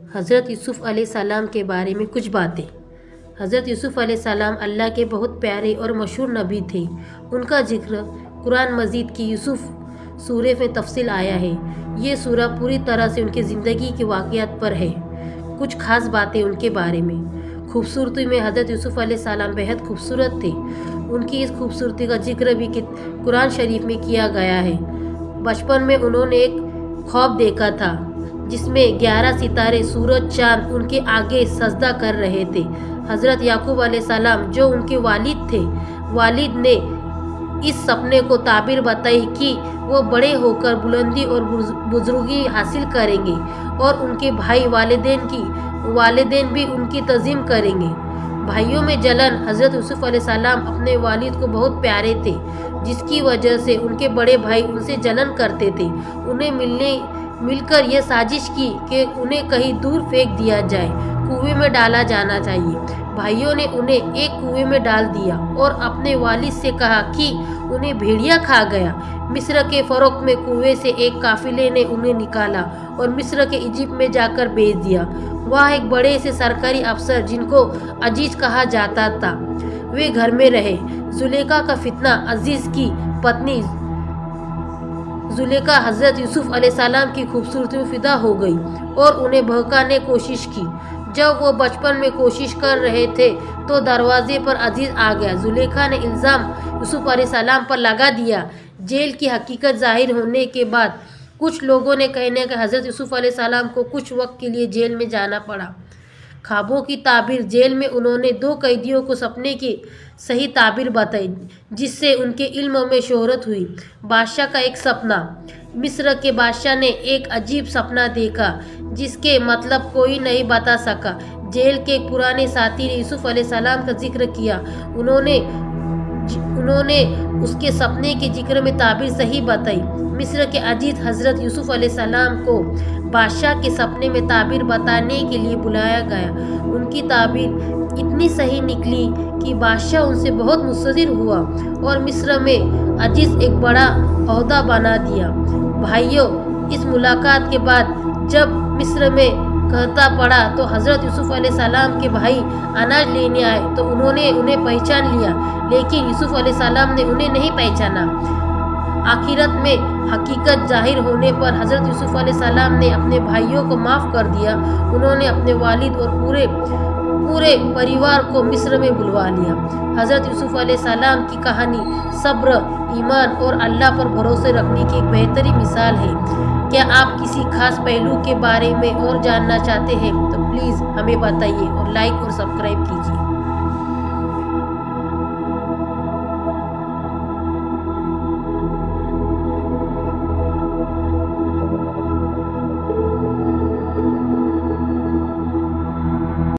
हज़रत यूसुफ़ अलैहिस्सलाम के बारे में कुछ बातें। हज़रत यूसुफ़ अलैहिस्सलाम अल्लाह के बहुत प्यारे और मशहूर नबी थे। उनका जिक्र कुरान मजीद की यूसुफ़ सूरे में तफसील आया है। ये सूरा पूरी तरह से उनकी ज़िंदगी के वाक़यात पर है। कुछ खास बातें उनके बारे में। खूबसूरती में हज़रत यूसुफ़ अलैहिस्सलाम बेहद खूबसूरत थे। उनकी इस खूबसूरती का जिक्र भी कुरान शरीफ में किया गया है। बचपन में उन्होंने एक ख्वाब देखा था जिसमें 11 सितारे, सूरज, चांद उनके आगे सजदा कर रहे थे। हज़रत याकूब अलैहिस्सलाम जो उनके वालिद थे, वालिद ने इस सपने को ताबीर बताई कि वो बड़े होकर बुलंदी और बुजुर्गी हासिल करेंगे और उनके भाई वालिदैन भी उनकी तज़ीम करेंगे। भाइयों में जलन। हज़रत यूसुफ़ अलैहिस्सलाम अपने वालिद को बहुत प्यारे थे, जिसकी वजह से उनके बड़े भाई उनसे जलन करते थे। उन्हें मिलकर यह साजिश की कि उन्हें कहीं दूर फेंक दिया जाए, कुएं में डाला जाना चाहिए। भाइयों ने उन्हें एक कुएं में डाल दिया और अपने वालिद से कहा कि उन्हें भेड़िया खा गया। मिस्र के फ़रोख में कुएं से एक काफिले ने उन्हें निकाला और मिस्र के इजिप्ट में जाकर बेच दिया। वह एक बड़े से सरकारी अफसर जिनको अजीज कहा जाता था, वे घर में रहे। जुलेखा का फितना। अजीज की पत्नी जुलेखा हज़रत यूसुफ़ अलैहिस्सलाम की खूबसूरती में फिदा हो गई और उन्हें बहकाने कोशिश की। जब वो बचपन में कोशिश कर रहे थे तो दरवाजे पर अजीज आ गया। जुलेखा ने इल्ज़ाम यूसुफ़ अलैहिस्सलाम पर लगा दिया। जेल की हकीकत जाहिर होने के बाद कुछ लोगों ने कहने कि हज़रत यूसुफ़ अलैहिस्सलाम को कुछ वक्त के लिए जेल में जाना पड़ा। ख्वाबों की ताबीर। जेल में उन्होंने 2 कैदियों को सपने की सही ताबीर बताई, जिससे उनके इल्म में शोहरत हुई। बादशाह का एक सपना। मिस्र के बादशाह ने एक अजीब सपना देखा जिसके मतलब कोई नहीं बता सका। जेल के एक पुराने साथी ने यूसुफ़ अलैहिस्सलाम का जिक्र किया। उन्होंने उसके सपने के जिक्र में ताबीर सही बताई। मिस्र के अजीज हज़रत यूसुफ़ अलैहिस्सलाम को बादशाह के सपने में ताबीर बताने के लिए बुलाया गया। उनकी ताबीर इतनी सही निकली कि बादशाह उनसे बहुत मुत्सदिर हुआ और मिस्र में अजीज एक बड़ा ओहदा बना दिया। भाइयों, इस मुलाकात के बाद जब मिस्र में कहता पड़ा तो हज़रत यूसुफ़ अलैहिस्सलाम के भाई अनाज लेने आए तो उन्होंने उन्हें पहचान लिया, लेकिन यूसुफ़ अलैहिस्सलाम ने उन्हें नहीं पहचाना। आखिरत में हकीकत जाहिर होने पर हज़रत यूसुफ़ अलैहिस्सलाम ने अपने भाइयों को माफ़ कर दिया। उन्होंने अपने वालिद और पूरे परिवार को मिस्र में बुलवा लिया। हज़रत यूसुफ़ अलैहिस्सलाम की कहानी सब्र, ईमान और अल्लाह पर भरोसे रखने की एक बेहतरीन मिसाल है। क्या आप किसी खास पहलू के बारे में और जानना चाहते हैं तो प्लीज़ हमें बताइए और लाइक और सब्सक्राइब कीजिए।